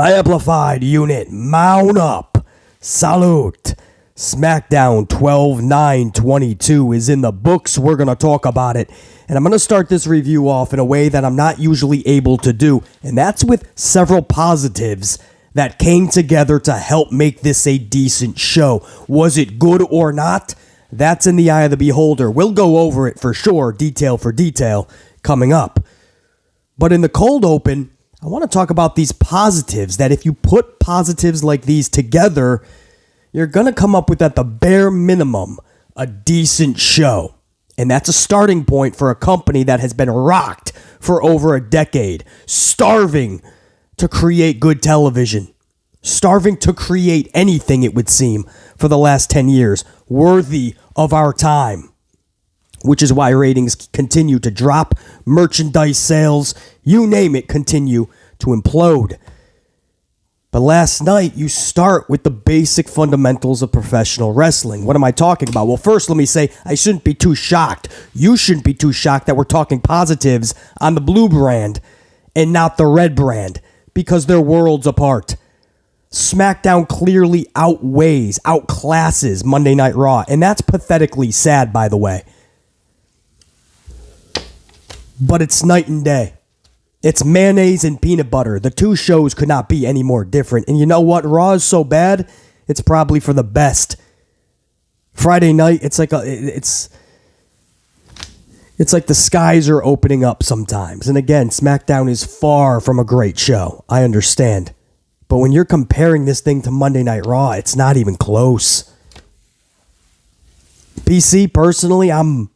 My amplified unit, mount up. Salute. SmackDown 12/9/22 is in the books. We're going to talk about it. And I'm going to start this review off in a way that I'm not usually able to do. And that's with several positives that came together to help make this a decent show. Was it good or not? That's in the eye of the beholder. We'll go over it for sure, detail for detail, coming up. But in the cold open, I want to talk about these positives, that if you put positives like these together, you're going to come up with, at the bare minimum, a decent show. And that's a starting point for a company that has been rocked for over a decade, starving to create good television, starving to create anything, it would seem, for the last 10 years, worthy of our time. Which is why ratings continue to drop, merchandise sales, you name it, continue to implode. But last night, you start with the basic fundamentals of professional wrestling. What am I talking about? Well, first, let me say, I shouldn't be too shocked. You shouldn't be too shocked that we're talking positives on the blue brand and not the red brand, because they're worlds apart. SmackDown clearly outclasses Monday Night Raw, and that's pathetically sad, by the way. But it's night and day. It's mayonnaise and peanut butter. The two shows could not be any more different. And you know what? Raw is so bad, it's probably for the best. Friday night, it's like the skies are opening up sometimes. And again, SmackDown is far from a great show. I understand. But when you're comparing this thing to Monday Night Raw, it's not even close. PC, personally, I'm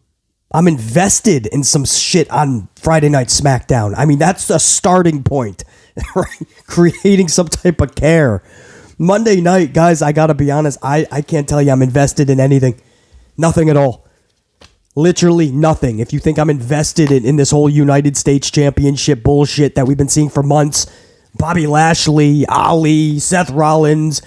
invested in some shit on Friday Night SmackDown. I mean, that's a starting point, right? Creating some type of care. Monday night, guys, I gotta be honest, I can't tell you I'm invested in anything. Nothing at all. Literally nothing. If you think I'm invested in this whole United States Championship bullshit that we've been seeing for months, Bobby Lashley, Ali, Seth Rollins,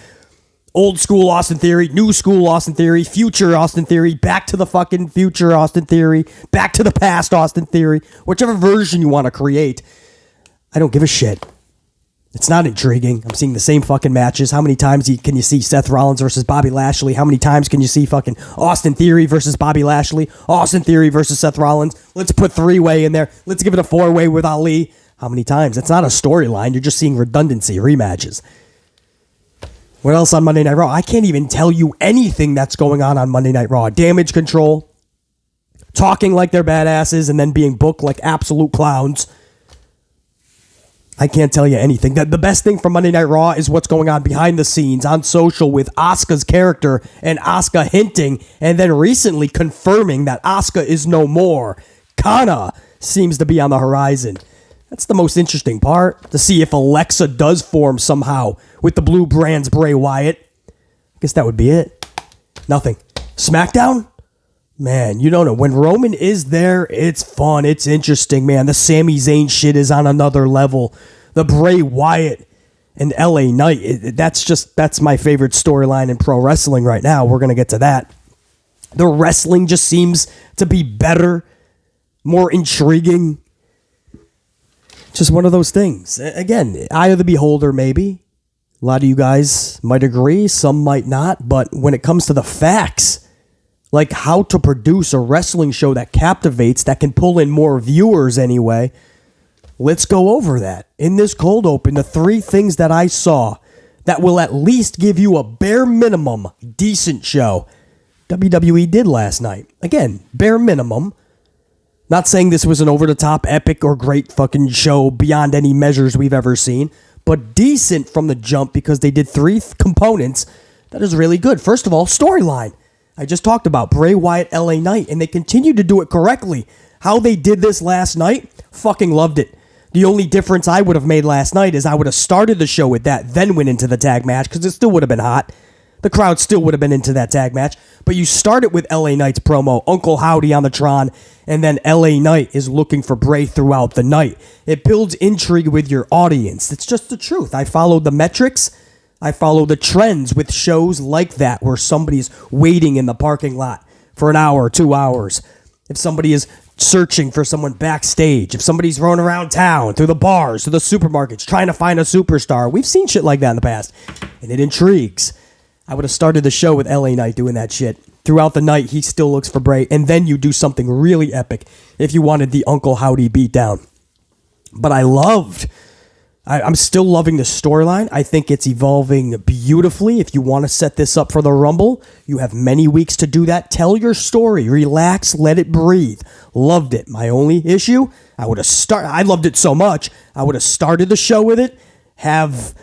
old school Austin Theory, new school Austin Theory, future Austin Theory, back to the fucking future Austin Theory, back to the past Austin Theory, whichever version you want to create. I don't give a shit. It's not intriguing. I'm seeing the same fucking matches. How many times can you see Seth Rollins versus Bobby Lashley? How many times can you see fucking Austin Theory versus Bobby Lashley? Austin Theory versus Seth Rollins? Let's put three-way in there. Let's give it a four-way with Ali. How many times? That's not a storyline. You're just seeing redundancy, rematches. What else on Monday Night Raw? I can't even tell you anything that's going on Monday Night Raw. Damage control, talking like they're badasses, and then being booked like absolute clowns. I can't tell you anything. The best thing from Monday Night Raw is what's going on behind the scenes on social with Asuka's character and Asuka hinting and then recently confirming that Asuka is no more. Kana seems to be on the horizon. That's the most interesting part, to see if Alexa does form somehow with the blue brand's Bray Wyatt. I guess that would be it. Nothing. SmackDown? Man, you don't know. When Roman is there, it's fun. It's interesting, man. The Sami Zayn shit is on another level. The Bray Wyatt and LA Knight, that's my favorite storyline in pro wrestling right now. We're going to get to that. The wrestling just seems to be better, more intriguing. Just one of those things. Again, eye of the beholder, maybe. A lot of you guys might agree, some might not. But when it comes to the facts, like how to produce a wrestling show that captivates, that can pull in more viewers anyway, let's go over that. In this cold open, the three things that I saw that will at least give you a bare minimum decent show, WWE did last night. Again, bare minimum. Not saying this was an over-the-top, epic, or great fucking show beyond any measures we've ever seen, but decent from the jump because they did three components that is really good. First of all, storyline. I just talked about Bray Wyatt, LA Knight, and they continue to do it correctly. How they did this last night, fucking loved it. The only difference I would have made last night is I would have started the show with that, then went into the tag match, because it still would have been hot. The crowd still would have been into that tag match. But you start it with LA Knight's promo, Uncle Howdy on the Tron, and then LA Knight is looking for Bray throughout the night. It builds intrigue with your audience. It's just the truth. I follow the metrics. I follow the trends with shows like that where somebody's waiting in the parking lot for an hour or 2 hours. If somebody is searching for someone backstage, if somebody's running around town, through the bars, through the supermarkets, trying to find a superstar. We've seen shit like that in the past, and it intrigues. I would have started the show with LA Knight doing that shit. Throughout the night, he still looks for Bray, and then you do something really epic if you wanted the Uncle Howdy beatdown. But I'm still loving the storyline. I think it's evolving beautifully. If you want to set this up for the Rumble, you have many weeks to do that. Tell your story. Relax. Let it breathe. Loved it. My only issue, I loved it so much, I would have started the show with it. Have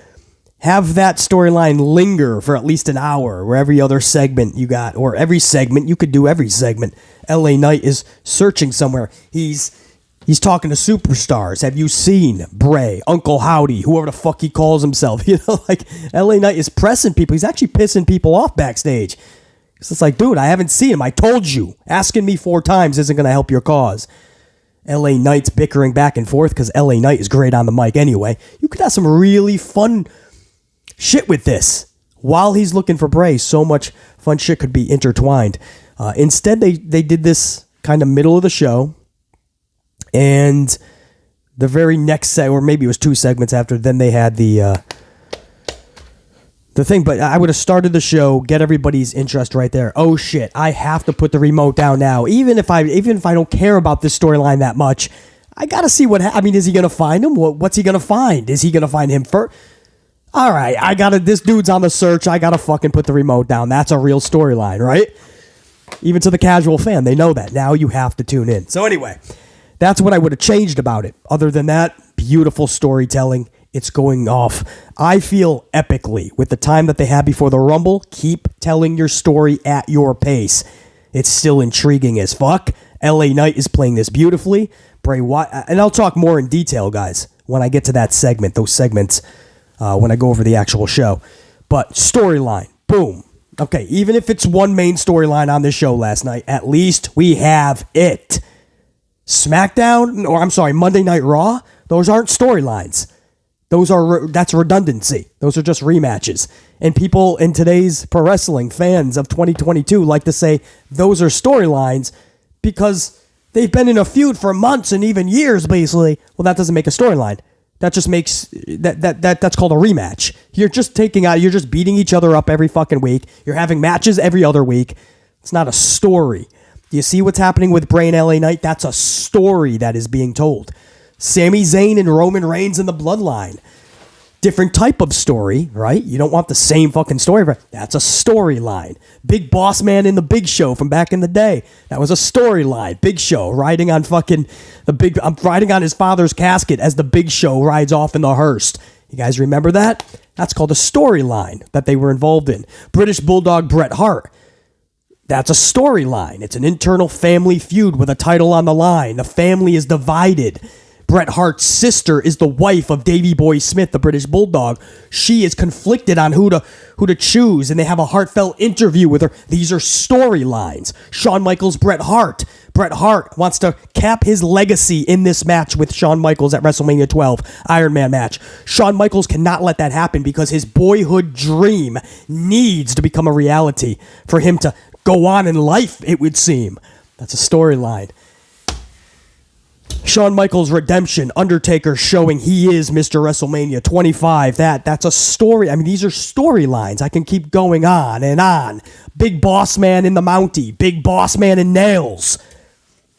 that storyline linger for at least an hour, where every other segment you got, or every segment, you could do every segment. LA Knight is searching somewhere. He's talking to superstars. Have you seen Bray, Uncle Howdy, whoever the fuck he calls himself? You know, like, LA Knight is pressing people. He's actually pissing people off backstage. It's like, dude, I haven't seen him. I told you. Asking me 4 times isn't going to help your cause. LA Knight's bickering back and forth because LA Knight is great on the mic anyway. You could have some really fun shit with this. While he's looking for Bray, so much fun shit could be intertwined. Instead, they did this kind of middle of the show. And the very next or maybe it was 2 segments after, then they had the thing. But I would have started the show, get everybody's interest right there. Oh shit, I have to put the remote down now. Even if I don't care about this storyline that much, I gotta see is he gonna find him? What's he gonna find? Is he gonna find him first? All right, this dude's on the search. I gotta fucking put the remote down. That's a real storyline, right? Even to the casual fan, they know that. Now you have to tune in. So anyway, that's what I would have changed about it. Other than that, beautiful storytelling. It's going off, I feel, epically. With the time that they had before the Rumble, keep telling your story at your pace. It's still intriguing as fuck. LA Knight is playing this beautifully. Bray Wyatt, and I'll talk more in detail, guys, when I get to that segment, those segments, when I go over the actual show. But storyline, boom. Okay, even if it's one main storyline on this show last night, at least we have it. Monday Night Raw, those aren't storylines. That's redundancy. Those are just rematches. And people in today's pro wrestling, fans of 2022, like to say those are storylines because they've been in a feud for months and even years, basically. Well, that doesn't make a storyline. That just makes that's called a rematch. You're just beating each other up every fucking week. You're having matches every other week. It's not a story. Do you see what's happening with Bray and LA Knight? That's a story that is being told. Sami Zayn and Roman Reigns in the Bloodline. Different type of story, right? You don't want the same fucking story, but that's a storyline. Big Boss Man in the Big Show from back in the day. That was a storyline. Big Show riding on riding on his father's casket as the Big Show rides off in the hearse. You guys remember that? That's called a storyline that they were involved in. British Bulldog Bret Hart. That's a storyline. It's an internal family feud with a title on the line. The family is divided. Bret Hart's sister is the wife of Davey Boy Smith, the British Bulldog. She is conflicted on who to choose, and they have a heartfelt interview with her. These are storylines. Shawn Michaels, Bret Hart. Bret Hart wants to cap his legacy in this match with Shawn Michaels at WrestleMania 12, Iron Man match. Shawn Michaels cannot let that happen because his boyhood dream needs to become a reality for him to go on in life, it would seem. That's a storyline. Shawn Michaels' redemption, Undertaker showing he is Mr. WrestleMania 25. That's a story. I mean, these are storylines. I can keep going on and on. Big Boss Man in the Mountie. Big Boss Man in Nails.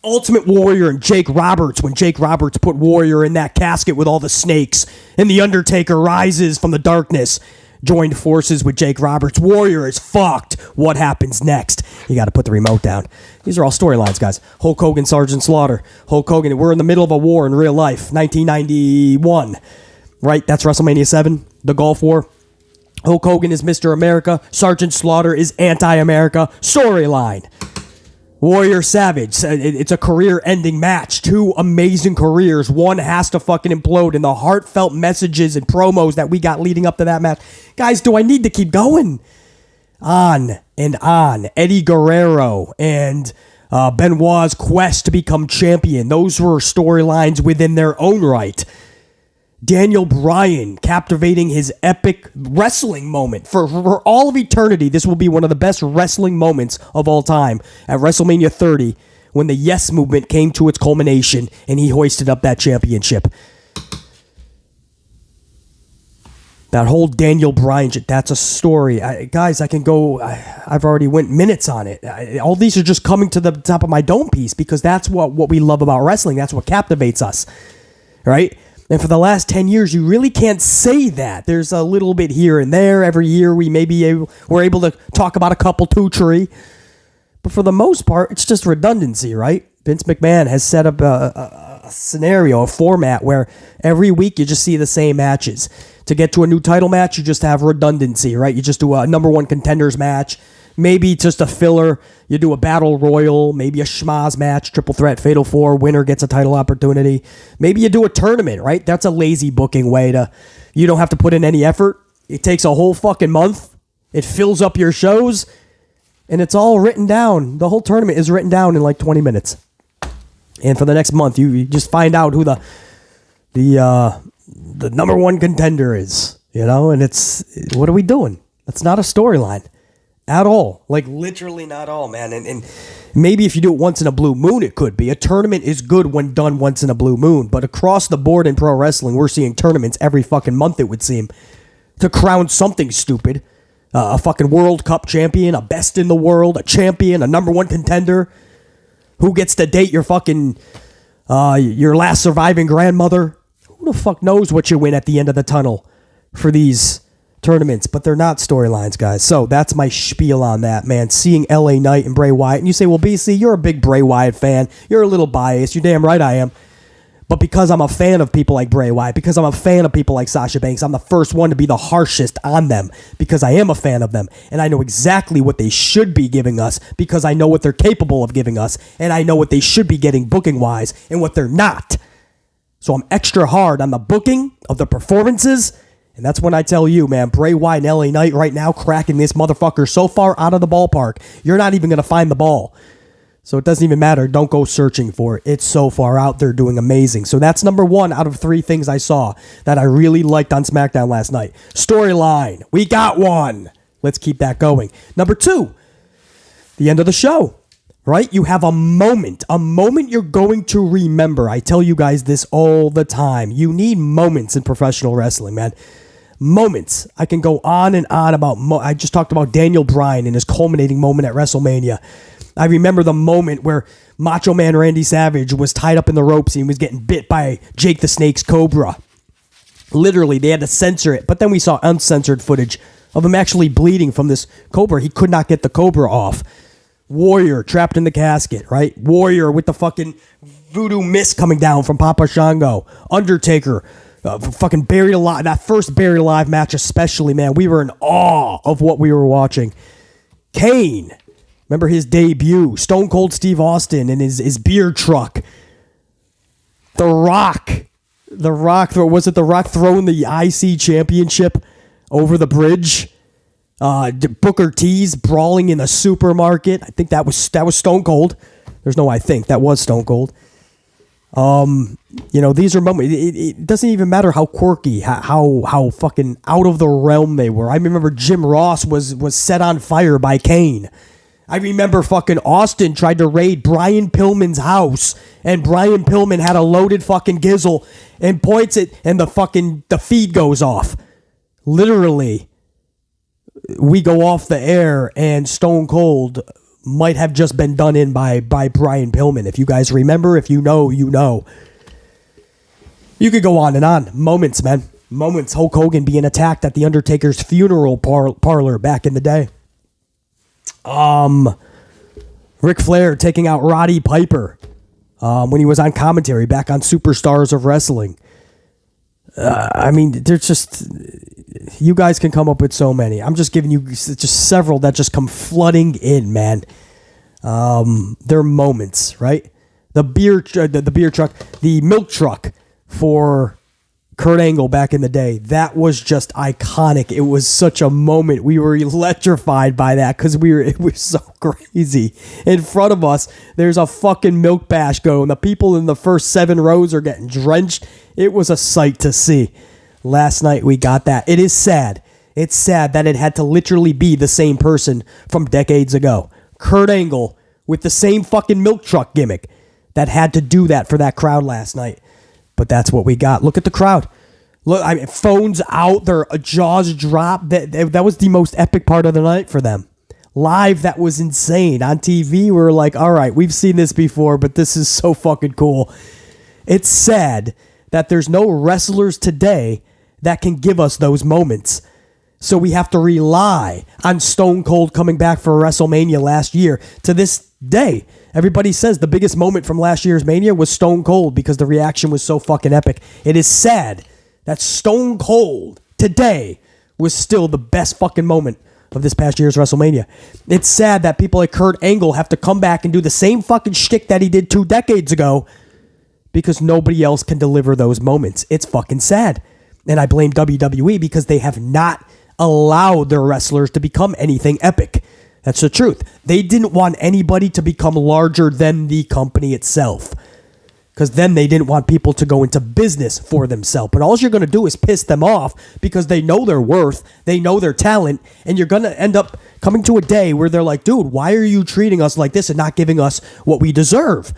Ultimate Warrior and Jake Roberts, when Jake Roberts put Warrior in that casket with all the snakes, and the Undertaker rises from the darkness, joined forces with Jake Roberts. Warrior is fucked. What happens next? You got to put the remote down. These are all storylines, guys. Hulk Hogan, Sergeant Slaughter. Hulk Hogan, we're in the middle of a war in real life. 1991. Right? That's WrestleMania 7, the Gulf War. Hulk Hogan is Mr. America. Sergeant Slaughter is anti-America. Storyline. Warrior Savage. It's a career-ending match. 2 amazing careers. One has to fucking implode. And the heartfelt messages and promos that we got leading up to that match. Guys, do I need to keep going? On and on. Eddie Guerrero and Benoit's quest to become champion. Those were storylines within their own right. Daniel Bryan captivating his epic wrestling moment. For all of eternity, this will be one of the best wrestling moments of all time. At WrestleMania 30, when the Yes Movement came to its culmination and he hoisted up that championship. That whole Daniel Bryan shit, that's a story. Guys, I can go, I've already went minutes on it. All these are just coming to the top of my dome piece because that's what we love about wrestling. That's what captivates us, right? And for the last 10 years, you really can't say that. There's a little bit here and there. Every year we're able to talk about a couple, two, three. But for the most part, it's just redundancy, right? Vince McMahon has set up a scenario, a format where every week you just see the same matches. To get to a new title match, you just have redundancy, right? You just do a number one contenders match, maybe just a filler. You do a battle royal, maybe a schmaz match, triple threat, fatal four, winner gets a title opportunity. Maybe you do a tournament, right? That's a lazy booking way you don't have to put in any effort. It takes a whole fucking month. It fills up your shows, and it's all written down. The whole tournament is written down in like 20 minutes. And for the next month, you just find out who the number one contender is, and it's, what are we doing? That's not a storyline at all. Like, literally not all, man. And maybe if you do it once in a blue moon, it could be. A tournament is good when done once in a blue moon, but across the board in pro wrestling, we're seeing tournaments every fucking month, it would seem, to crown something stupid. A fucking World Cup champion, a best in the world, a champion, a number one contender. Who gets to date your fucking, your last surviving grandmother? Who the fuck knows what you win at the end of the tunnel for these tournaments? But they're not storylines, guys. So that's my spiel on that, man. Seeing LA Knight and Bray Wyatt. And you say, well, BC, you're a big Bray Wyatt fan. You're a little biased. You're damn right I am. But because I'm a fan of people like Bray Wyatt, because I'm a fan of people like Sasha Banks, I'm the first one to be the harshest on them because I am a fan of them. And I know exactly what they should be giving us because I know what they're capable of giving us. And I know what they should be getting booking-wise and what they're not. So I'm extra hard on the booking of the performances. And that's when I tell you, man, Bray Wyatt and LA Knight right now cracking this motherfucker so far out of the ballpark, you're not even going to find the ball. So it doesn't even matter. Don't go searching for it. It's so far out there doing amazing. So that's number one out of 3 things I saw that I really liked on SmackDown last night. Storyline. We got one. Let's keep that going. Number 2, the end of the show, right? You have a moment you're going to remember. I tell you guys this all the time. You need moments in professional wrestling, man. Moments. I can go on and on about, I just talked about Daniel Bryan and his culminating moment at WrestleMania. I remember the moment where Macho Man Randy Savage was tied up in the ropes and he was getting bit by Jake the Snake's Cobra. Literally, they had to censor it. But then we saw uncensored footage of him actually bleeding from this Cobra. He could not get the Cobra off. Warrior trapped in the casket, right? Warrior with the fucking voodoo mist coming down from Papa Shango. Undertaker, fucking buried alive. That first buried alive match especially, man. We were in awe of what we were watching. Kane. Remember his debut, Stone Cold Steve Austin and his beer truck. The Rock, was it The Rock throwing the IC championship over the bridge? Booker T's brawling in the supermarket. I think that was Stone Cold. There's no I think. That was Stone Cold. These are moments. It doesn't even matter how quirky, how fucking out of the realm they were. I remember Jim Ross was set on fire by Kane. I remember fucking Austin tried to raid Brian Pillman's house, and Brian Pillman had a loaded fucking gizzle and points it, and the feed goes off. Literally, we go off the air, and Stone Cold might have just been done in by Brian Pillman. If you guys remember, if you know, you know. You could go on and on. Moments, man. Moments. Hulk Hogan being attacked at The Undertaker's funeral parlor back in the day. Ric Flair taking out Roddy Piper when he was on commentary back on Superstars of Wrestling. There's just, you guys can come up with so many. I'm just giving you just several that just come flooding in, man. They're moments, right? The beer truck, the milk truck for Kurt Angle back in the day, that was just iconic. It was such a moment. We were electrified by that because it was so crazy. In front of us, there's a fucking milk bash going. The people in the first 7 rows are getting drenched. It was a sight to see. Last night we got that. It is sad. It's sad that it had to literally be the same person from decades ago. Kurt Angle with the same fucking milk truck gimmick that had to do that for that crowd last night. But that's what we got. Look at the crowd. Look, I mean, phones out, their jaws drop. That was the most epic part of the night for them. Live, that was insane. On TV, we were like, all right, we've seen this before, but this is so fucking cool. It's sad that there's no wrestlers today that can give us those moments. So we have to rely on Stone Cold coming back for WrestleMania last year. To this day, everybody says the biggest moment from last year's Mania was Stone Cold because the reaction was so fucking epic. It is sad that Stone Cold today was still the best fucking moment of this past year's WrestleMania. It's sad that people like Kurt Angle have to come back and do the same fucking shtick that he did 2 decades ago because nobody else can deliver those moments. It's fucking sad. And I blame WWE because they have not allowed their wrestlers to become anything epic. That's the truth. They didn't want anybody to become larger than the company itself, because then they didn't want people to go into business for themselves. But all you're going to do is piss them off because they know their worth, they know their talent, and you're going to end up coming to a day where they're like, dude, why are you treating us like this and not giving us what we deserve?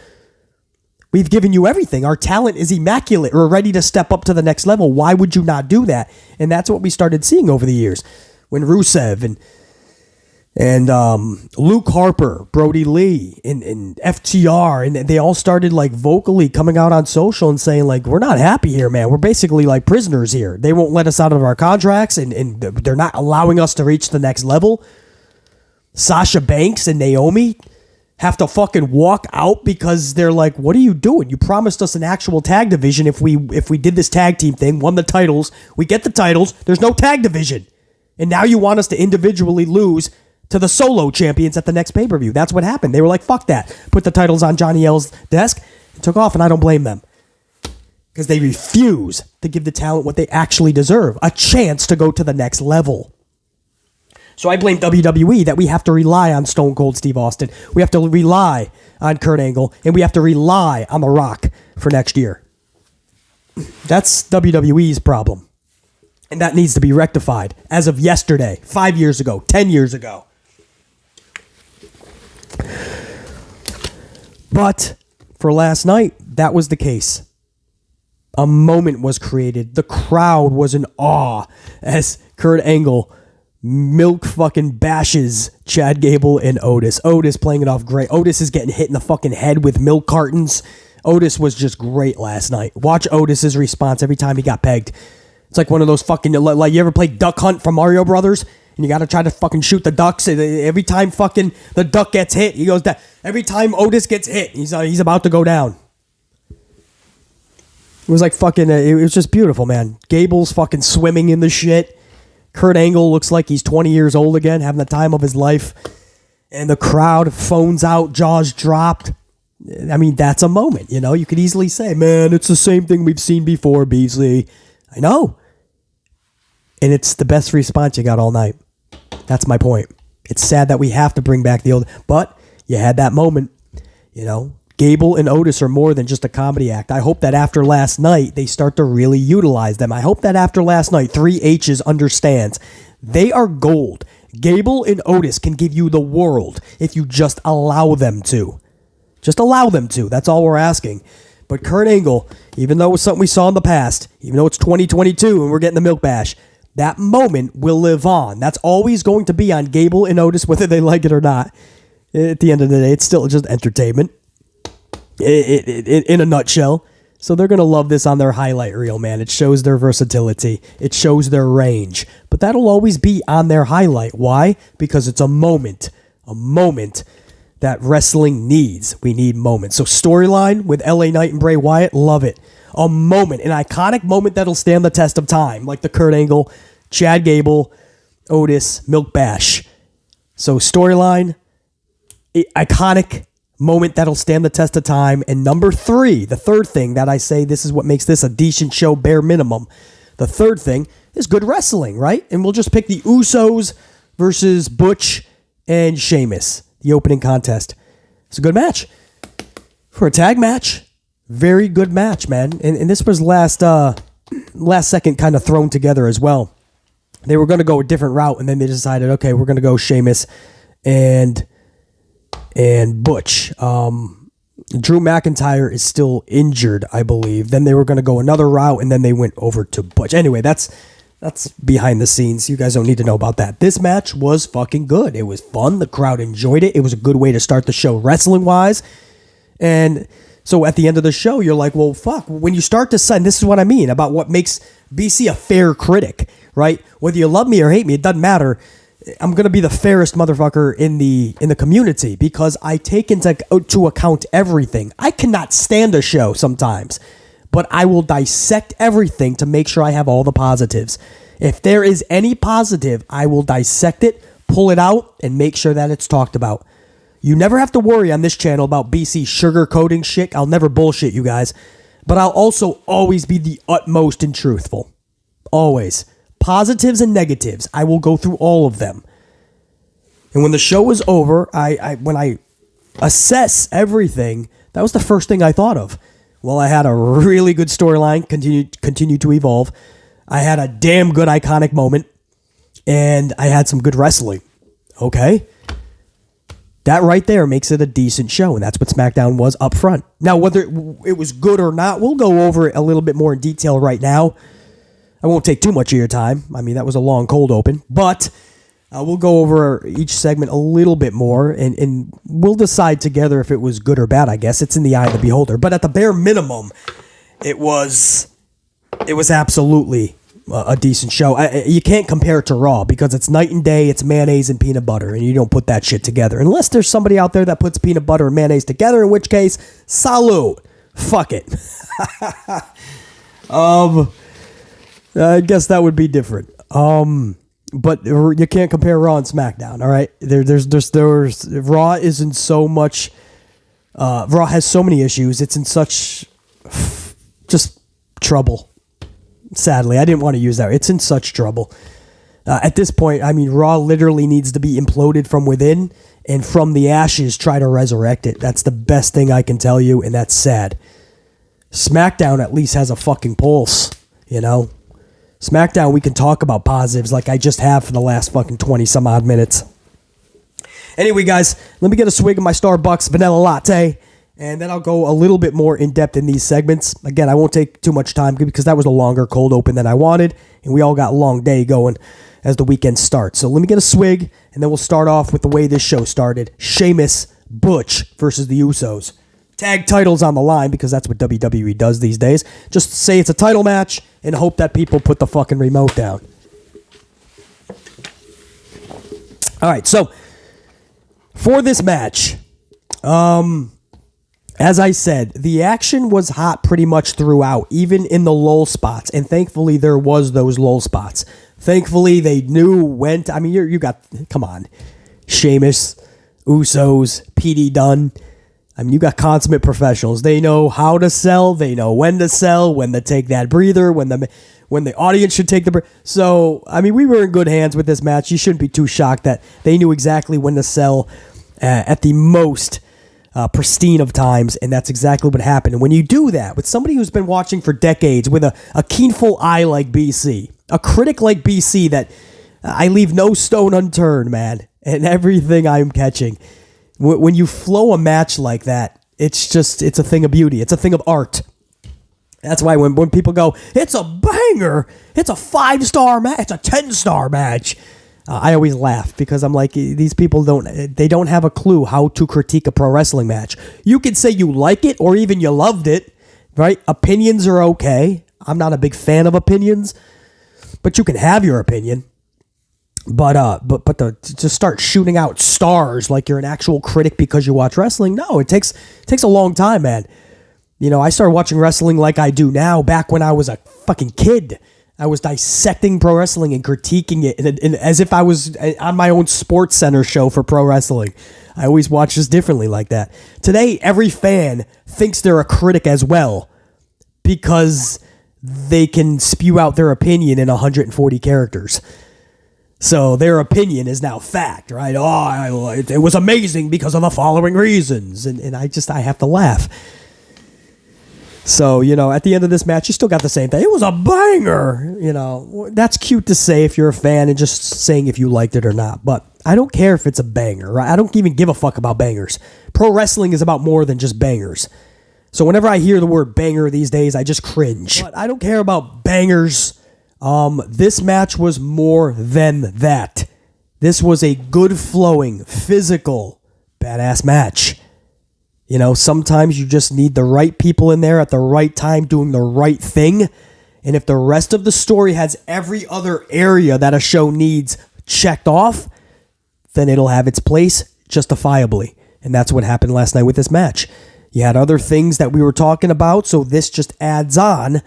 We've given you everything. Our talent is immaculate. We're ready to step up to the next level. Why would you not do that? And that's what we started seeing over the years. When Rusev and Luke Harper, Brody Lee, and FTR, and they all started like vocally coming out on social and saying like, we're not happy here, man. We're basically like prisoners here. They won't let us out of our contracts, and they're not allowing us to reach the next level. Sasha Banks and Naomi have to fucking walk out because they're like, what are you doing? You promised us an actual tag division if we did this tag team thing, won the titles, we get the titles, there's no tag division. And now you want us to individually lose to the solo champions at the next pay-per-view. That's what happened. They were like, fuck that. Put the titles on Johnny L's desk and took off, and I don't blame them. Because they refuse to give the talent what they actually deserve, a chance to go to the next level. So I blame WWE that we have to rely on Stone Cold Steve Austin. We have to rely on Kurt Angle, and we have to rely on The Rock for next year. That's WWE's problem. And that needs to be rectified as of yesterday, 5 years ago, 10 years ago. But for last night, that was the case. A moment was created. The crowd was in awe as Kurt Angle milk fucking bashes Chad Gable and Otis. Otis playing it off great. Otis is getting hit in the fucking head with milk cartons. Otis was just great last night. Watch Otis's response every time he got pegged. It's like one of those fucking, like you ever play Duck Hunt from Mario Brothers? And you got to try to fucking shoot the ducks. Every time fucking the duck gets hit, he goes down. Every time Otis gets hit, he's about to go down. It was like fucking, it was just beautiful, man. Gable's fucking swimming in the shit. Kurt Angle looks like he's 20 years old again, having the time of his life. And the crowd, phones out, jaws dropped. I mean, that's a moment, you know? You could easily say, man, it's the same thing we've seen before, Beasley. I know. And it's the best response you got all night. That's my point. It's sad that we have to bring back the old, but you had that moment, you know? Gable and Otis are more than just a comedy act. I hope that after last night, they start to really utilize them. I hope that after last night, 3H's understands they are gold. Gable and Otis can give you the world if you just allow them to. Just allow them to. That's all we're asking. But Kurt Angle, even though it was something we saw in the past, even though it's 2022 and we're getting the milk bash, that moment will live on. That's always going to be on Gable and Otis, whether they like it or not. At the end of the day, it's still just entertainment. In a nutshell. So they're going to love this on their highlight reel, man. It shows their versatility. It shows their range. But that'll always be on their highlight. Why? Because it's a moment. A moment that wrestling needs. We need moments. So storyline with LA Knight and Bray Wyatt, love it. A moment. An iconic moment that'll stand the test of time. Like the Kurt Angle, Chad Gable, Otis, Milk Bash. So storyline, iconic moment that'll stand the test of time. And number 3, the third thing that I say, this is what makes this a decent show, bare minimum. The third thing is good wrestling, right? And we'll just pick the Usos versus Butch and Sheamus, the opening contest. It's a good match. For a tag match, very good match, man. And this was last second kind of thrown together as well. They were going to go a different route, and then they decided, okay, we're going to go Sheamus and and Butch. Drew McIntyre is still injured, I believe. Then they were going to go another route, and then they went over to Butch. Anyway, that's behind the scenes. You guys don't need to know about that. This match was fucking good. It was fun. The crowd enjoyed it. It was a good way to start the show wrestling-wise. And so at the end of the show, you're like, well, fuck. When you start to sign, this is what I mean about what makes BC a fair critic, right? Whether you love me or hate me, it doesn't matter. I'm going to be the fairest motherfucker in the community because I take into account everything. I cannot stand a show sometimes, but I will dissect everything to make sure I have all the positives. If there is any positive, I will dissect it, pull it out, and make sure that it's talked about. You never have to worry on this channel about BC sugarcoating shit. I'll never bullshit you guys, but I'll also always be the utmost and truthful. Always. Positives and negatives. I will go through all of them. And when the show was over, when I assess everything, that was the first thing I thought of. Well, I had a really good storyline, continued to evolve. I had a damn good iconic moment, and I had some good wrestling. Okay? That right there makes it a decent show, and that's what SmackDown was up front. Now, whether it was good or not, we'll go over it a little bit more in detail right now. I won't take too much of your time. I mean, that was a long cold open, but we'll go over each segment a little bit more, and we'll decide together if it was good or bad, I guess. It's in the eye of the beholder. But at the bare minimum, it was absolutely a decent show. You can't compare it to Raw because it's night and day. It's mayonnaise and peanut butter, and you don't put that shit together. Unless there's somebody out there that puts peanut butter and mayonnaise together, in which case, salute. Fuck it. I guess that would be different. But you can't compare Raw and SmackDown, all right? There's Raw isn't so much. Raw has so many issues. It's in such just trouble. Sadly, I didn't want to use that. It's in such trouble. At this point, I mean, Raw literally needs to be imploded from within and from the ashes try to resurrect it. That's the best thing I can tell you, and that's sad. SmackDown at least has a fucking pulse, you know? SmackDown, we can talk about positives like I just have for the last fucking 20 some odd minutes. Anyway, guys, let me get a swig of my Starbucks vanilla latte, and then I'll go a little bit more in depth in these segments. Again, I won't take too much time because that was a longer cold open than I wanted, and we all got a long day going as the weekend starts. So let me get a swig, and then we'll start off with the way this show started. Sheamus, Butch versus the Usos. Tag titles on the line because that's what WWE does these days. Just say it's a title match and hope that people put the fucking remote down. All right, so for this match, as I said, the action was hot pretty much throughout, even in the lull spots, and thankfully there was those lull spots. Thankfully, they knew when to, I mean, you got, come on, Sheamus, Usos, PD Dunn. I mean, you got consummate professionals. They know how to sell. They know when to sell, when to take that breather, when the audience should take the breather. So, I mean, we were in good hands with this match. You shouldn't be too shocked that they knew exactly when to sell at the most pristine of times, and that's exactly what happened. And when you do that with somebody who's been watching for decades, with a keenful eye like BC, a critic like BC that I leave no stone unturned, man, and everything I'm catching. When you flow a match like that, it's a thing of beauty. It's a thing of art. That's why when people go, it's a banger, it's a 5-star match, it's a 10-star match, I always laugh because I'm like, these people don't have a clue how to critique a pro wrestling match. You could say you like it or even you loved it, right? Opinions are okay. I'm not a big fan of opinions, but you can have your opinion. But to start shooting out stars like you're an actual critic because you watch wrestling, no, it takes a long time, man. You know, I started watching wrestling like I do now back when I was a fucking kid. I was dissecting pro wrestling and critiquing it and as if I was on my own Sports Center show for pro wrestling. I always watch this differently like that. Today, every fan thinks they're a critic as well because they can spew out their opinion in 140 characters. So their opinion is now fact, right? Oh, it was amazing because of the following reasons. And I have to laugh. So, at the end of this match, you still got the same thing. It was a banger. That's cute to say if you're a fan and just saying if you liked it or not. But I don't care if it's a banger, right? I don't even give a fuck about bangers. Pro wrestling is about more than just bangers. So whenever I hear the word banger these days, I just cringe. But I don't care about bangers. This match was more than that. This was a good flowing, physical, badass match. Sometimes you just need the right people in there at the right time doing the right thing. And if the rest of the story has every other area that a show needs checked off, then it'll have its place justifiably. And that's what happened last night with this match. You had other things that we were talking about, so this just adds on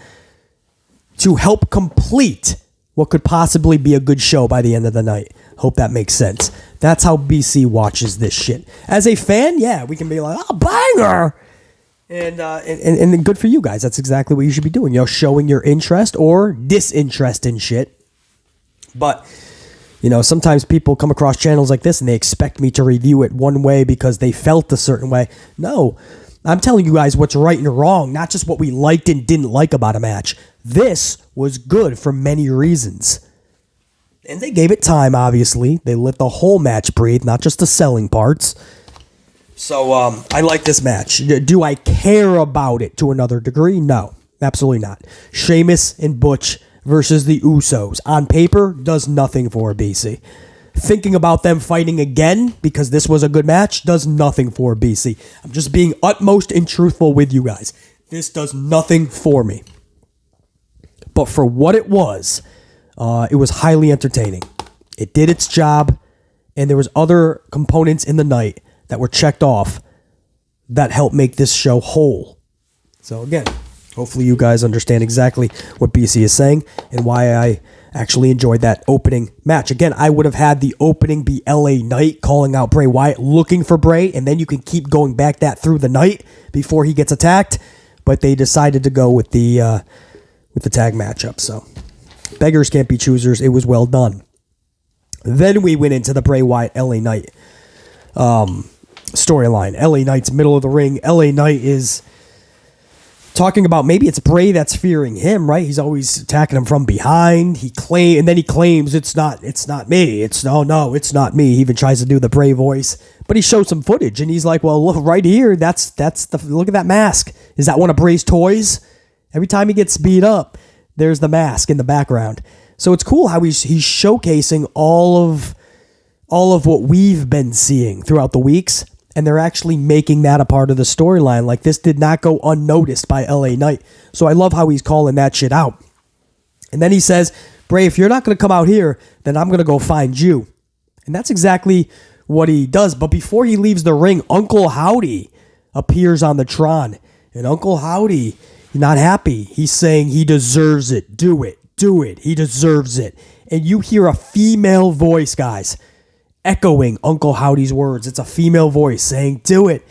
to help complete what could possibly be a good show by the end of the night. Hope that makes sense. That's how BC watches this shit. As a fan, yeah, we can be like, oh, banger! And good for you guys. That's exactly what you should be doing. Showing your interest or disinterest in shit. But, sometimes people come across channels like this and they expect me to review it one way because they felt a certain way. No, I'm telling you guys what's right and wrong, not just what we liked and didn't like about a match. This was good for many reasons. And they gave it time, obviously. They let the whole match breathe, not just the selling parts. So, I like this match. Do I care about it to another degree? No, absolutely not. Sheamus and Butch versus the Usos. On paper, does nothing for BC. Thinking about them fighting again, because this was a good match, does nothing for BC. I'm just being utmost and truthful with you guys. This does nothing for me. But for what it was highly entertaining. It did its job, and there was other components in the night that were checked off that helped make this show whole. So again, hopefully you guys understand exactly what BC is saying and why I actually enjoyed that opening match. Again, I would have had the opening be LA Knight calling out Bray Wyatt, looking for Bray, and then you can keep going back that through the night before he gets attacked. But they decided to go with the tag matchup. So beggars can't be choosers. It was well done. Then we went into the Bray Wyatt LA Knight storyline. LA Knight's middle of the ring. LA Knight is talking about maybe it's Bray that's fearing him, right? He's always attacking him from behind. And then he claims it's not me. It's not me. He even tries to do the Bray voice, but he shows some footage and he's like, well, look right here. Look at that mask. Is that one of Bray's toys? Every time he gets beat up, there's the mask in the background. So it's cool how he's showcasing all of what we've been seeing throughout the weeks. And they're actually making that a part of the storyline. Like, this did not go unnoticed by LA Knight. So I love how he's calling that shit out. And then he says, Bray, if you're not going to come out here, then I'm going to go find you. And that's exactly what he does. But before he leaves the ring, Uncle Howdy appears on the Tron. And Uncle Howdy, not happy. He's saying he deserves it. Do it. He deserves it. And you hear a female voice, guys, echoing Uncle Howdy's words. It's a female voice saying, do it.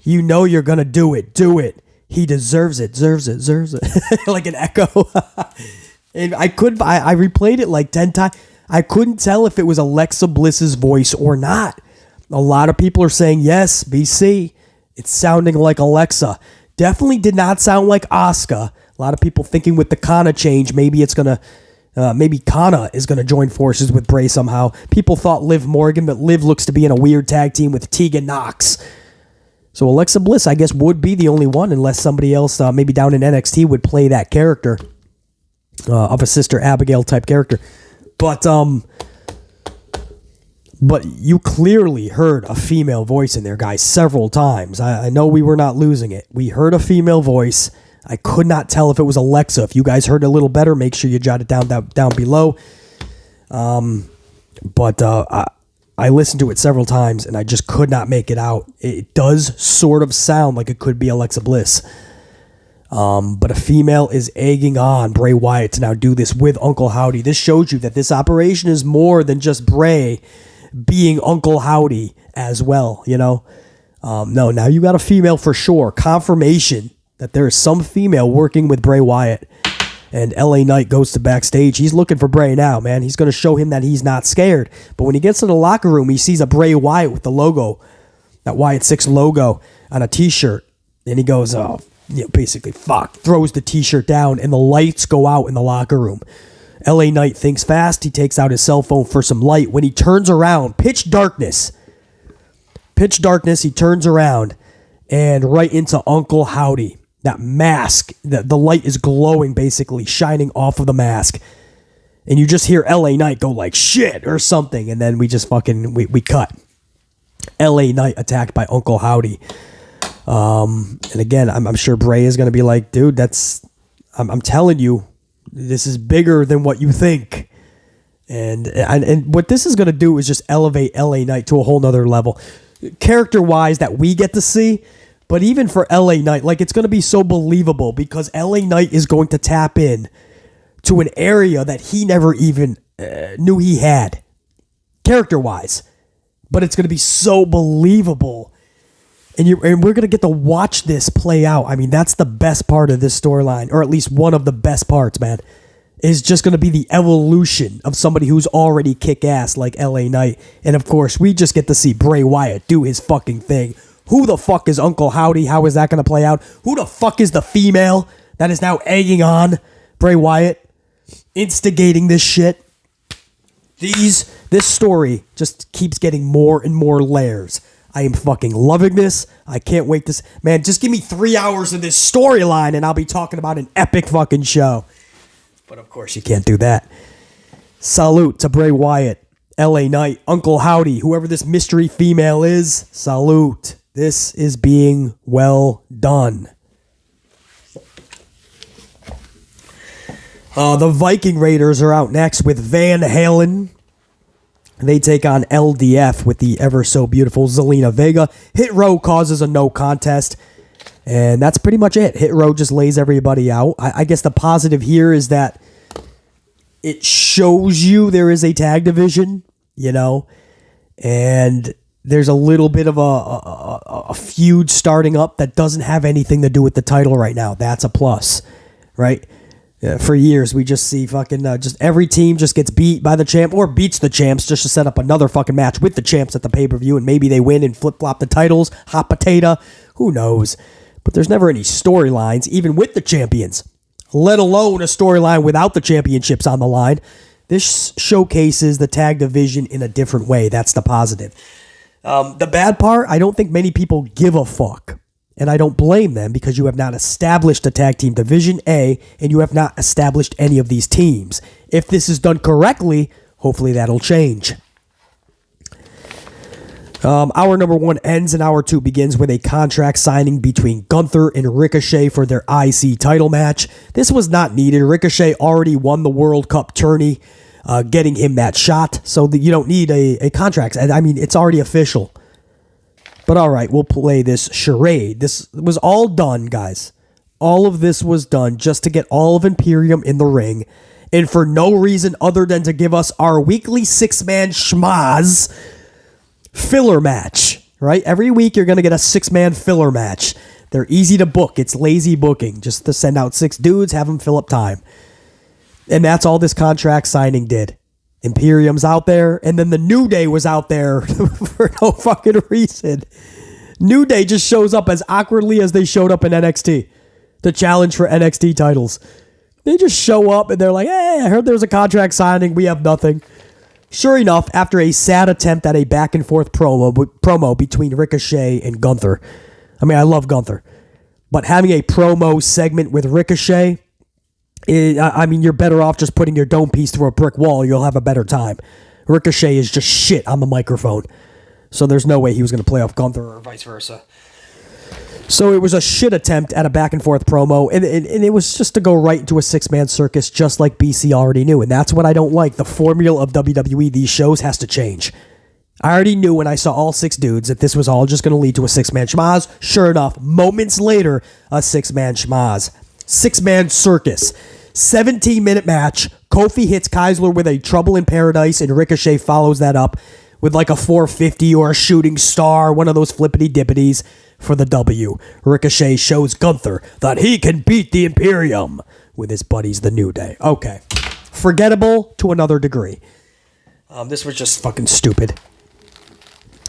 You know you're going to do it. Do it. He deserves it. Deserves it. Like an echo. And I replayed it like 10 times. I couldn't tell if it was Alexa Bliss's voice or not. A lot of people are saying, yes, BC. It's sounding like Alexa. Definitely did not sound like Asuka. A lot of people thinking with the Kana change, maybe Kana is going to join forces with Bray somehow. People thought Liv Morgan, but Liv looks to be in a weird tag team with Tegan Knox. So Alexa Bliss, I guess, would be the only one unless somebody else, maybe down in NXT, would play that character of a Sister Abigail type character. But you clearly heard a female voice in there, guys, several times. I know we were not losing it. We heard a female voice. I could not tell if it was Alexa. If you guys heard it a little better, make sure you jot it down below. But I listened to it several times, and I just could not make it out. It does sort of sound like it could be Alexa Bliss. But a female is egging on Bray Wyatt to now do this with Uncle Howdy. This shows you that this operation is more than just Bray being Uncle Howdy as well, No, now you got a female for sure. Confirmation that there is some female working with Bray Wyatt. And LA Knight goes to backstage. He's looking for Bray now, man. He's going to show him that he's not scared. But when he gets to the locker room, he sees a Bray Wyatt with the logo, that Wyatt 6 logo on a t-shirt. And he goes, oh, basically, throws the t-shirt down, and the lights go out in the locker room. LA Knight thinks fast. He takes out his cell phone for some light. When he turns around, pitch darkness, he turns around, and right into Uncle Howdy. That mask, the light is glowing, basically, shining off of the mask. And you just hear LA Knight go like, shit, or something, and then we just we cut. LA Knight attacked by Uncle Howdy. And again, I'm sure Bray is going to be like, dude, I'm telling you, this is bigger than what you think. And what this is going to do is just elevate LA Knight to a whole nother level. Character-wise that we get to see, but even for LA Knight, like, it's going to be so believable because LA Knight is going to tap in to an area that he never even knew he had, character-wise. But it's going to be so believable. And we're going to get to watch this play out. I mean, that's the best part of this storyline, or at least one of the best parts, man, is just going to be the evolution of somebody who's already kick-ass like LA Knight. And, of course, we just get to see Bray Wyatt do his fucking thing. Who the fuck is Uncle Howdy? How is that going to play out? Who the fuck is the female that is now egging on Bray Wyatt, instigating this shit? This story just keeps getting more and more layers. I am fucking loving this. I can't wait to... Man, just give me 3 hours of this storyline and I'll be talking about an epic fucking show. But of course you can't do that. Salute to Bray Wyatt, LA Knight, Uncle Howdy, whoever this mystery female is. Salute. This is being well done. The Viking Raiders are out next with Van Halen. They take on LDF with the ever so beautiful Zelina Vega. Hit Row causes a no contest. And that's pretty much it. Hit Row just lays everybody out. I guess the positive here is that it shows you there is a tag division, you know, and there's a little bit of a feud starting up that doesn't have anything to do with the title right now. That's a plus, right? For years, we just see fucking just every team just gets beat by the champ or beats the champs just to set up another fucking match with the champs at the pay-per-view, and maybe they win and flip-flop the titles. Hot potato. Who knows? But there's never any storylines, even with the champions, let alone a storyline without the championships on the line. This showcases the tag division in a different way. That's the positive. The bad part, I don't think many people give a fuck. And I don't blame them because you have not established a tag team division, A, and you have not established any of these teams. If this is done correctly, hopefully that'll change. Hour number 1 ends and hour 2 begins with a contract signing between Gunther and Ricochet for their IC title match. This was not needed. Ricochet already won the World Cup tourney, getting him that shot, so that you don't need a contract. I mean, it's already official. But all right, we'll play this charade. This was all done, guys. All of this was done just to get all of Imperium in the ring, and for no reason other than to give us our weekly 6-man schmaz filler match, right? Every week you're going to get a 6-man filler match. They're easy to book. It's lazy booking. Just to send out 6 dudes, have them fill up time. And that's all this contract signing did. Imperium's out there, and then the New Day was out there for no fucking reason. New Day just shows up as awkwardly as they showed up in NXT. The challenge for NXT titles. They just show up and they're like, hey, I heard there was a contract signing. We have nothing. Sure enough, after a sad attempt at a back and forth promo between Ricochet and Gunther. I mean, I love Gunther. But having a promo segment with Ricochet, I mean, you're better off just putting your dome piece through a brick wall. You'll have a better time. Ricochet is just shit on the microphone. So there's no way he was going to play off Gunther or vice versa. So it was a shit attempt at a back and forth promo. And it was just to go right into a 6-man circus, just like BC already knew. And that's what I don't like. The formula of WWE, these shows, has to change. I already knew when I saw all 6 dudes that this was all just going to lead to a 6-man schmaz. Sure enough, moments later, a 6-man schmaz. 6-man circus. 17-minute match. Kofi hits Keisler with a Trouble in Paradise, and Ricochet follows that up with like a 450 or a shooting star, one of those flippity-dippities for the W. Ricochet shows Gunther that he can beat the Imperium with his buddies, the New Day. Okay. Forgettable to another degree. This was just fucking stupid.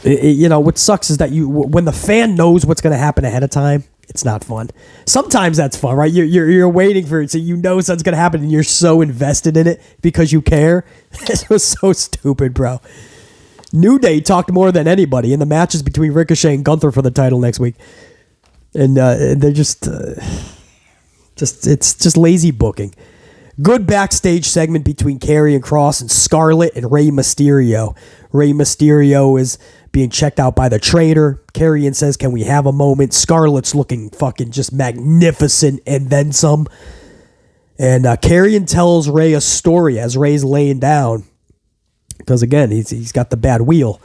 You know, what sucks is that when the fan knows what's going to happen ahead of time, It's not fun. Sometimes that's fun, right? You're waiting for it, so you know something's gonna happen, and you're so invested in it because you care. This was so stupid, bro. New Day talked more than anybody in the matches between Ricochet and Gunther for the title next week, and they're just it's just lazy booking. Good backstage segment between Karrion Kross and Scarlett and Rey Mysterio. Rey Mysterio is being checked out by the trainer. Karrion says, "Can we have a moment?" Scarlett's looking fucking just magnificent and then some. And Karrion tells Rey a story as Rey's laying down. Because again, he's got the bad wheel.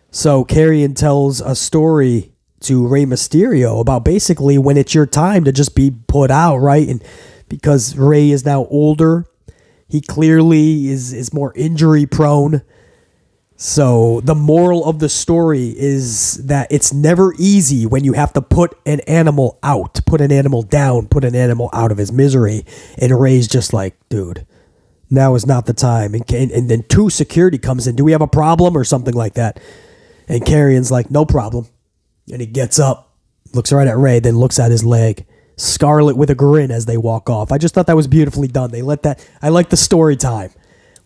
So Karrion tells a story to Rey Mysterio about basically when it's your time to just be put out, right? And because Rey is now older, he clearly is more injury prone. So the moral of the story is that it's never easy when you have to put an animal out, put an animal down, put an animal out of his misery. And Rey's just like, dude, now is not the time. And then 2 security comes in. Do we have a problem or something like that? And Karrion's like, no problem. And he gets up, looks right at Rey, then looks at his leg. Scarlett with a grin as they walk off. I just thought that was beautifully done. They let that. I like the story time.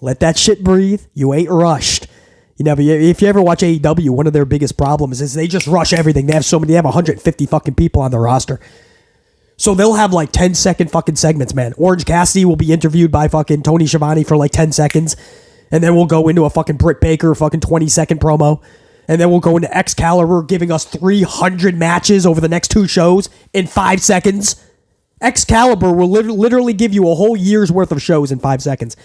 Let that shit breathe. You ain't rushed. You know, if you ever watch AEW, one of their biggest problems is they just rush everything. They have 150 fucking people on the roster. So they'll have like 10-second fucking segments, man. Orange Cassidy will be interviewed by fucking Tony Schiavone for like 10 seconds. And then we'll go into a fucking Britt Baker fucking 20-second promo. And then we'll go into Excalibur giving us 300 matches over the next 2 shows in 5 seconds. Excalibur will literally give you a whole year's worth of shows in 5 seconds.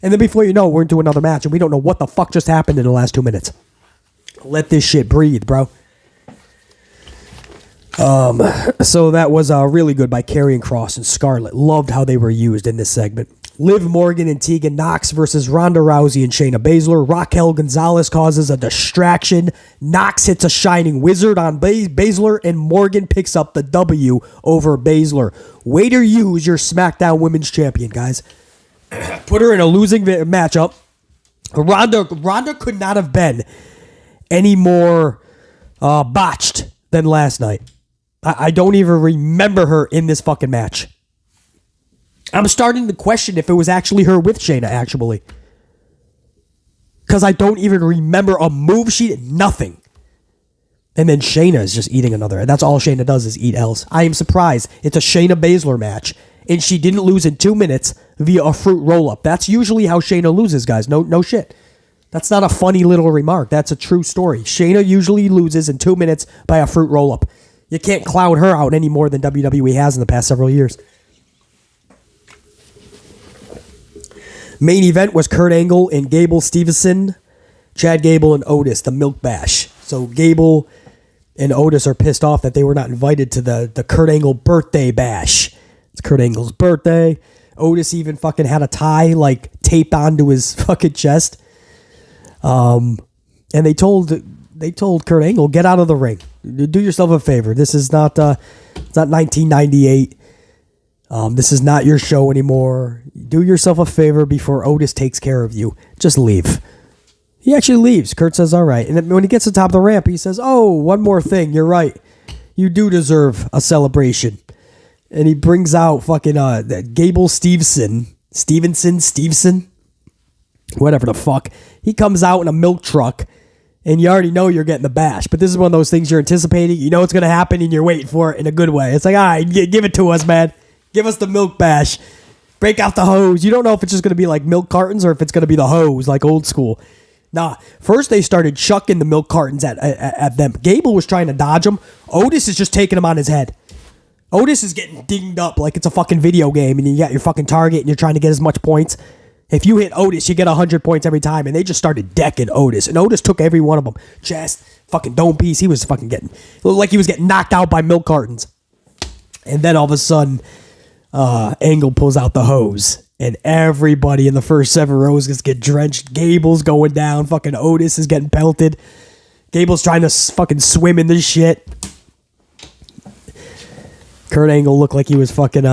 And then before you know, we're into another match and we don't know what the fuck just happened in the last 2 minutes. Let this shit breathe, bro. So that was really good by Karrion Kross and Scarlett. Loved how they were used in this segment. Liv Morgan and Tegan Nox versus Ronda Rousey and Shayna Baszler. Raquel Gonzalez causes a distraction. Nox hits a Shining Wizard on Baszler, and Morgan picks up the W over Baszler. Way to use your SmackDown Women's Champion, guys. Put her in a losing matchup. Ronda could not have been any more botched than last night. I don't even remember her in this fucking match. I'm starting to question if it was actually her with Shayna, actually. Because I don't even remember a move she did. Nothing. And then Shayna is just eating another. That's all Shayna does is eat L's. I am surprised. It's a Shayna Baszler match. And she didn't lose in 2 minutes via a fruit roll-up. That's usually how Shayna loses, guys. No shit. That's not a funny little remark. That's a true story. Shayna usually loses in 2 minutes by a fruit roll-up. You can't cloud her out any more than WWE has in the past several years. Main event was Kurt Angle and Gable Steveson, Chad Gable and Otis, the Milk Bash. So Gable and Otis are pissed off that they were not invited to the Kurt Angle birthday bash. It's Kurt Angle's birthday. Otis even fucking had a tie like taped onto his fucking chest. And they told Kurt Angle, get out of the ring. Do yourself a favor. This is not it's not 1998. This is not your show anymore. Do yourself a favor before Otis takes care of you. Just leave. He actually leaves. Kurt says, all right. And then when he gets to the top of the ramp, he says, oh, one more thing. You're right. You do deserve a celebration. And he brings out fucking Gable Steveson, whatever the fuck. He comes out in a milk truck, and you already know you're getting the bash. But this is one of those things you're anticipating. You know it's going to happen, and you're waiting for it in a good way. It's like, all right, give it to us, man. Give us the milk bash. Break out the hose. You don't know if it's just going to be like milk cartons or if it's going to be the hose, like old school. Nah, first they started chucking the milk cartons at them. Gable was trying to dodge them. Otis is just taking them on his head. Otis is getting dinged up like it's a fucking video game and you got your fucking target and you're trying to get as much points. If you hit Otis, you get 100 points every time. And they just started decking Otis. And Otis took every one of them. Chest, fucking dome piece. He was fucking getting, looked like he was getting knocked out by milk cartons. And then all of a sudden, Angle pulls out the hose. And everybody in the first 7 rows just get drenched. Gable's going down. Fucking Otis is getting pelted. Gable's trying to fucking swim in this shit. Kurt Angle looked like he was fucking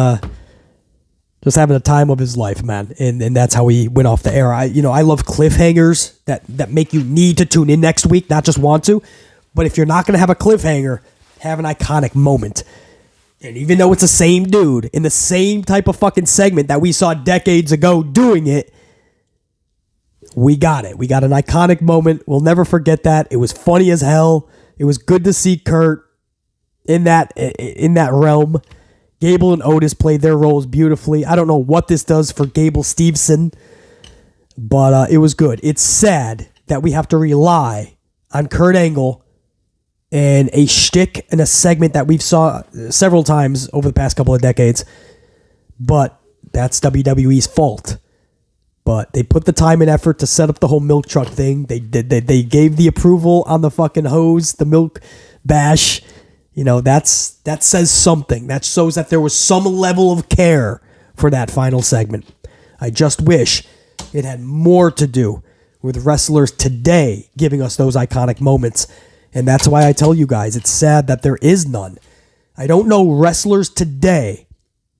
just having a time of his life, man. And that's how he went off the air. I love cliffhangers that make you need to tune in next week, not just want to. But if you're not going to have a cliffhanger, have an iconic moment. And even though it's the same dude in the same type of fucking segment that we saw decades ago doing it, we got it. We got an iconic moment. We'll never forget that. It was funny as hell. It was good to see Kurt in that realm. Gable and Otis played their roles beautifully. I don't know what this does for Gable Steveson, but it was good. It's sad that we have to rely on Kurt Angle and a shtick and a segment that we've saw several times over the past couple of decades. But that's WWE's fault. But they put the time and effort to set up the whole milk truck thing. They gave the approval on the fucking hose, the milk bash. You know, that says something. That shows that there was some level of care for that final segment. I just wish it had more to do with wrestlers today giving us those iconic moments. And that's why I tell you guys, it's sad that there is none. I don't know wrestlers today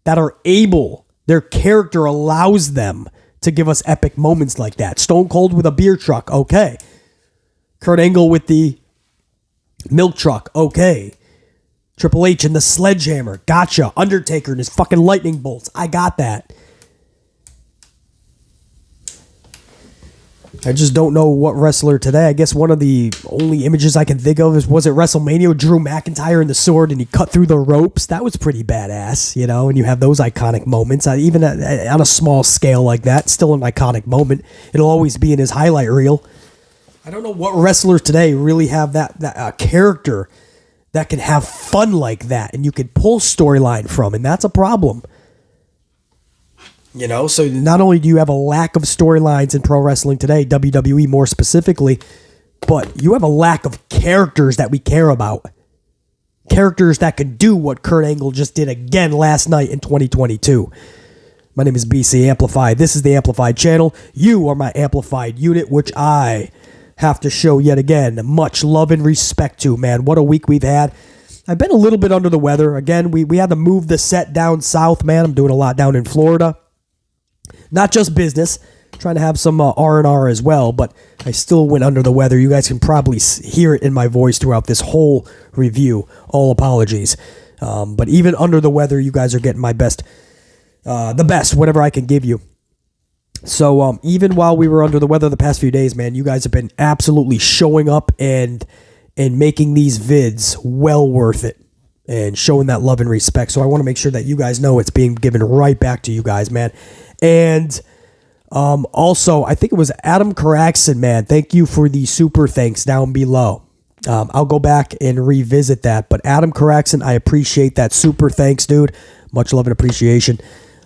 that are able, their character allows them to give us epic moments like that. Stone Cold with a beer truck, okay. Kurt Angle with the milk truck, okay. Triple H and the sledgehammer, gotcha. Undertaker and his fucking lightning bolts, I got that. I just don't know what wrestler today. I guess one of the only images I can think of was at WrestleMania with Drew McIntyre and the sword and he cut through the ropes. That was pretty badass, you know, and you have those iconic moments. Even on a small scale like that, still an iconic moment. It'll always be in his highlight reel. I don't know what wrestlers today really have that character that can have fun like that and you can pull storyline from, and that's a problem. You know, so not only do you have a lack of storylines in pro wrestling today, WWE more specifically, but you have a lack of characters that we care about. Characters that could do what Kurt Angle just did again last night in 2022. My name is BC Amplified. This is the Amplified channel. You are my Amplified unit, which I have to show yet again much love and respect to, man. What a week we've had. I've been a little bit under the weather. Again, we had to move the set down south, man. I'm doing a lot down in Florida. Not just business, trying to have some R&R as well, but I still went under the weather. You guys can probably hear it in my voice throughout this whole review. All apologies. But even under the weather, you guys are getting my best, the best, whatever I can give you. So even while we were under the weather the past few days, man, you guys have been absolutely showing up and making these vids well worth it. And showing that love and respect. So I want to make sure that you guys know it's being given right back to you guys, man. And also, I think it was Adam Caraxon, man. Thank you for the super thanks down below. I'll go back and revisit that. But Adam Caraxon, I appreciate that super thanks, dude. Much love and appreciation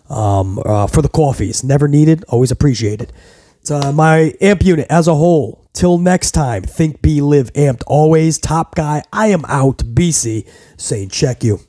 for the coffees. Never needed, always appreciated. It's my amp unit as a whole. Till next time, think, be, live, amped. Always top guy. I am out. BC saying check you.